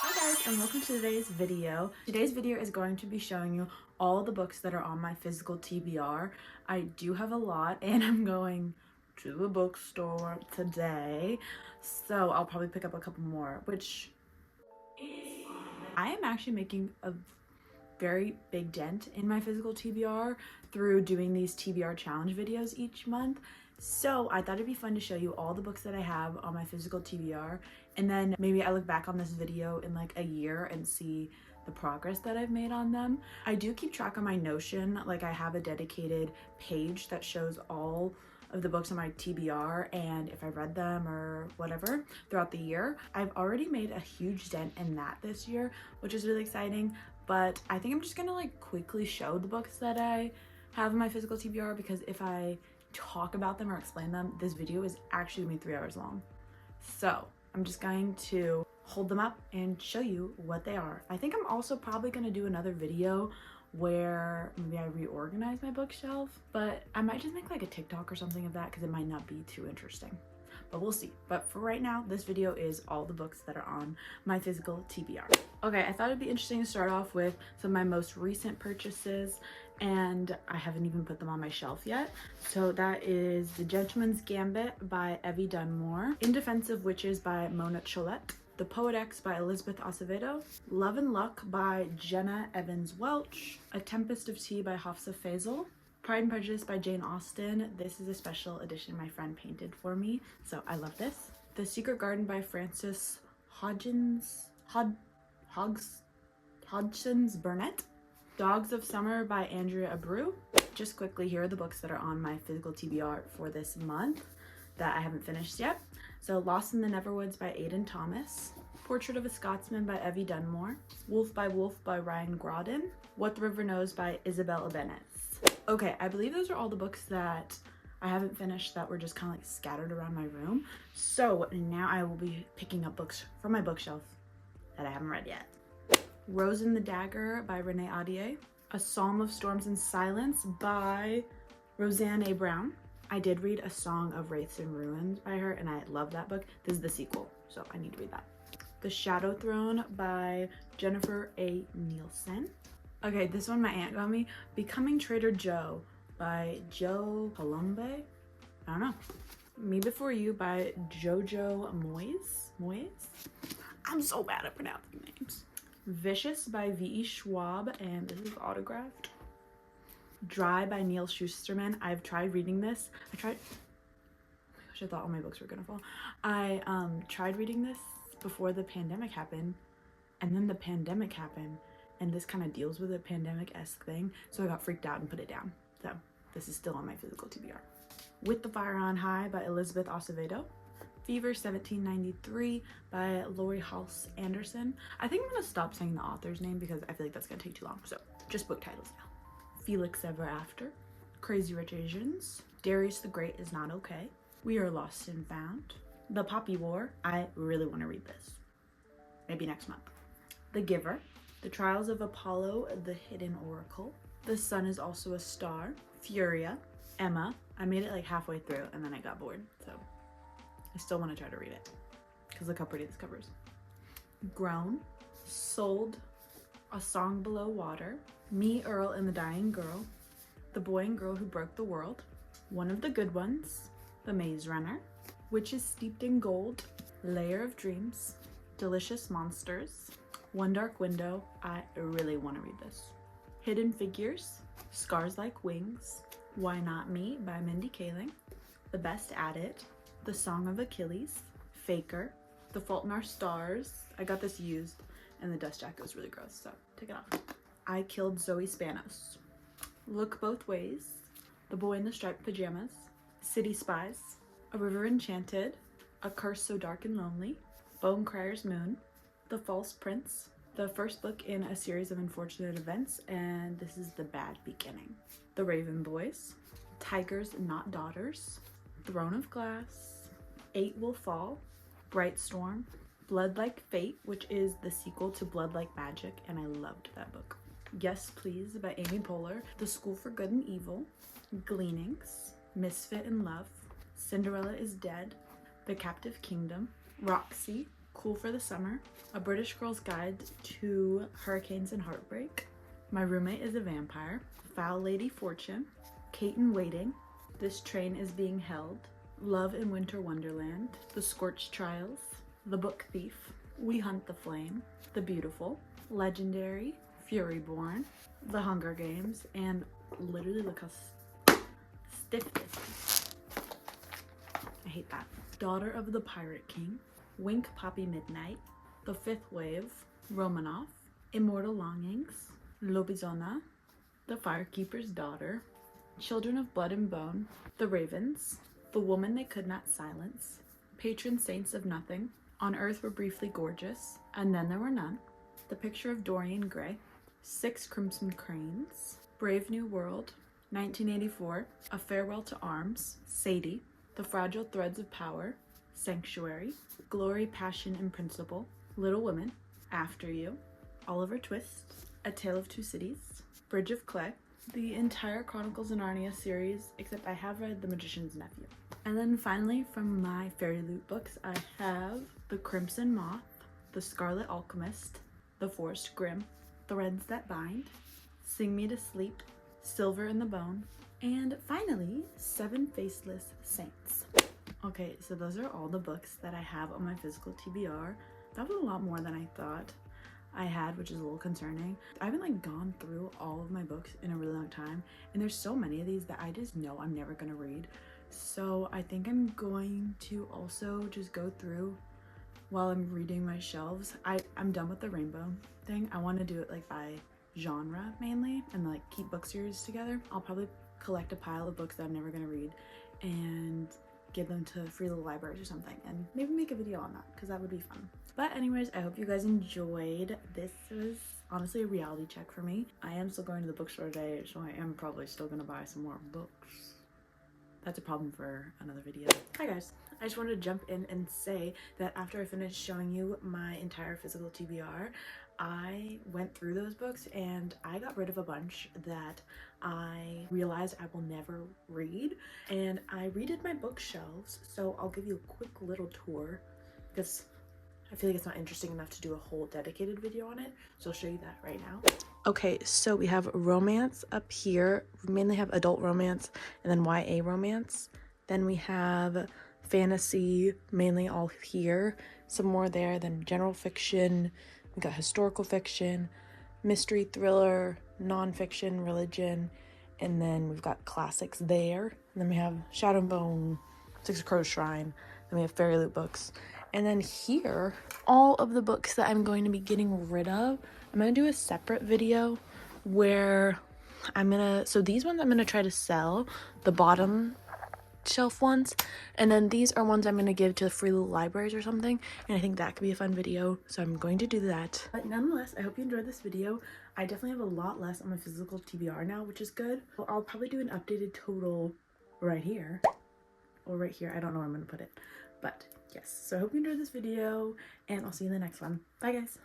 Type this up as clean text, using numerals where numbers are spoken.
Hi guys, and welcome to today's video. Today's video is going to be showing you all the books that are on my physical TBR. I do have a lot and I'm going to the bookstore today, so I'll probably pick up a couple more, which is fine. I am actually making a very big dent in my physical TBR through doing these TBR challenge videos each month. So I thought it'd be fun to show you all the books that I have on my physical TBR, and then maybe I look back on this video in like a year and see the progress that I've made on them. I do keep track on my Notion, like I have a dedicated page that shows all of the books on my TBR and if I read them or whatever throughout the year. I've already made a huge dent in that this year, which is really exciting, but I think I'm just gonna like quickly show the books that I have in my physical TBR, because if I talk about them or explain them, this video is actually gonna be 3 hours long. So I'm just going to hold them up and show you what they are. I think I'm also probably gonna do another video where maybe I reorganize my bookshelf, but I might just make like a TikTok or something of that because it might not be too interesting, but we'll see. But for right now, this video is all the books that are on my physical TBR. Okay, I thought it'd be interesting to start off with some of my most recent purchases, and I haven't even put them on my shelf yet. So that is The Gentleman's Gambit by Evie Dunmore, In Defense of Witches by Mona Cholette, The Poet-X by Elizabeth Acevedo, Love and Luck by Jenna Evans Welch, A Tempest of Tea by Hafsa Faisal, Pride and Prejudice by Jane Austen. This is a special edition my friend painted for me, so I love this. The Secret Garden by Frances Hodgins Burnett, Dogs of Summer by Andrea Abreu. Just quickly, here are the books that are on my physical TBR for this month that I haven't finished yet. So Lost in the Neverwoods by Aidan Thomas, Portrait of a Scotsman by Evie Dunmore, Wolf by Ryan Grodin, What the River Knows by Isabel Ibanez. Okay, I believe those are all the books that I haven't finished that were just kind of like scattered around my room. So now I will be picking up books from my bookshelf that I haven't read yet. Rose and the Dagger by Renee Audier, A Psalm of Storms and Silence by Roseanne A. Brown. I did read A Song of Wraiths and Ruins by her, and I love that book. This is the sequel, so I need to read that. The Shadow Throne by Jennifer A. Nielsen. Okay, this one my aunt got me. Becoming Trader Joe by Joe Colombe. I don't know. Me Before You by Jojo Moyes. I'm so bad at pronouncing names. Vicious by V.E. Schwab, and this is autographed. Dry by Neil Shusterman. I've tried reading this. Oh my gosh, I thought all my books were gonna fall. I tried reading this before the pandemic happened, and then the pandemic happened, and this kind of deals with a pandemic-esque thing, so I got freaked out and put it down. So this is still on my physical TBR. With the Fire on High by Elizabeth Acevedo. Fever 1793 by Lori Halse Anderson. I think I'm gonna stop saying the author's name because I feel like that's gonna take too long, so just book titles now. Felix Ever After, Crazy Rich Asians, Darius the Great Is Not Okay, We Are Lost and Found, The Poppy War. I really want to read this. Maybe next month. The Giver, The Trials of Apollo, The Hidden Oracle, The Sun Is Also a Star, Furia, Emma. I made it like halfway through and then I got bored, so I still want to try to read it because look how pretty this cover is. Grown, Sold, A Song Below Water, Me, Earl, and the Dying Girl, The Boy and Girl Who Broke the World, One of the Good Ones, The Maze Runner, Witches Steeped in Gold, Layer of Dreams, Delicious Monsters, One Dark Window. I really want to read this. Hidden Figures, Scars Like Wings, Why Not Me by Mindy Kaling, The Best at It, The Song of Achilles, Faker, The Fault in Our Stars. I got this used and the dust jacket was really gross, so take it off. I Killed Zoe Spanos, Look Both Ways, The Boy in the Striped Pajamas, City Spies, A River Enchanted, A Curse So Dark and Lonely, Bone Crier's Moon, The False Prince, the first book in a series of unfortunate events, and this is The Bad Beginning. The Raven Boys, Tigers Not Daughters, Throne of Glass, 8 Will Fall, Bright Storm, Blood Like Fate, which is the sequel to Blood Like Magic, and I loved that book. Yes Please by Amy Poehler, The School for Good and Evil, Gleanings, Misfit in Love, Cinderella is Dead, The Captive Kingdom, Roxy, Cool for the Summer, A British Girl's Guide to Hurricanes and Heartbreak, My Roommate is a Vampire, Foul Lady Fortune, Kate in Waiting, This Train is Being Held, Love in Winter Wonderland, The Scorched Trials, The Book Thief, We Hunt the Flame, The Beautiful, Legendary, Fury Born, The Hunger Games, and literally look how stiff this is. I hate that. Daughter of the Pirate King, Wink Poppy Midnight, The Fifth Wave, Romanov, Immortal Longings, Lobizona, The Firekeeper's Daughter, Children of Blood and Bone, The Ravens, The Woman They Could Not Silence, Patron Saints of Nothing, On Earth Were Briefly Gorgeous, And Then There Were None, The Picture of Dorian Gray, Six Crimson Cranes, Brave New World, 1984, A Farewell to Arms, Sadie, The Fragile Threads of Power, Sanctuary, Glory, Passion, and Principle, Little Women, After You, Oliver Twist, A Tale of Two Cities, Bridge of Clay, the entire Chronicles of Narnia series, except I have read The Magician's Nephew. And then finally, from my Fairy Loot books, I have The Crimson Moth, The Scarlet Alchemist, The Forest Grimm, Threads That Bind, Sing Me to Sleep, Silver in the Bone, and finally, Seven Faceless Saints. Okay, so those are all the books that I have on my physical TBR. That was a lot more than I thought I had, which is a little concerning. I haven't gone through all of my books in a really long time, and there's so many of these that I just know I'm never gonna read. So I think I'm going to also just go through while I'm reading my shelves. I'm done with the rainbow thing. I want to do it by genre mainly, and keep book series together. I'll probably collect a pile of books that I'm never gonna read and give them to free little libraries or something, and maybe make a video on that, because that would be fun. But anyways, I hope you guys enjoyed. This was honestly a reality check for me. I am still going to the bookstore today, so I am probably still gonna buy some more books. That's a problem for another video. Hi guys, I just wanted to jump in and say that after I finished showing you my entire physical TBR, I went through those books and I got rid of a bunch that I realized I will never read, and I redid my bookshelves. So I'll give you a quick little tour because I feel like it's not interesting enough to do a whole dedicated video on it, so I'll show you that right now. Okay, so we have romance up here. We mainly have adult romance and then YA romance. Then we have fantasy, mainly all here. Some more there, then general fiction. We got historical fiction, mystery thriller, nonfiction, religion, and then we've got classics there. And then we have Shadow and Bone, Six of Crows Shrine. Then we have Fairy Loot books. And then here, all of the books that I'm going to be getting rid of, I'm going to do a separate video where so these ones I'm going to try to sell, the bottom shelf ones, and then these are ones I'm going to give to free little libraries or something, and I think that could be a fun video, so I'm going to do that. But nonetheless, I hope you enjoyed this video. I definitely have a lot less on my physical TBR now, which is good. I'll probably do an updated total right here, or right here. I don't know where I'm going to put it, but yes. So I hope you enjoyed this video, and I'll see you in the next one. Bye guys.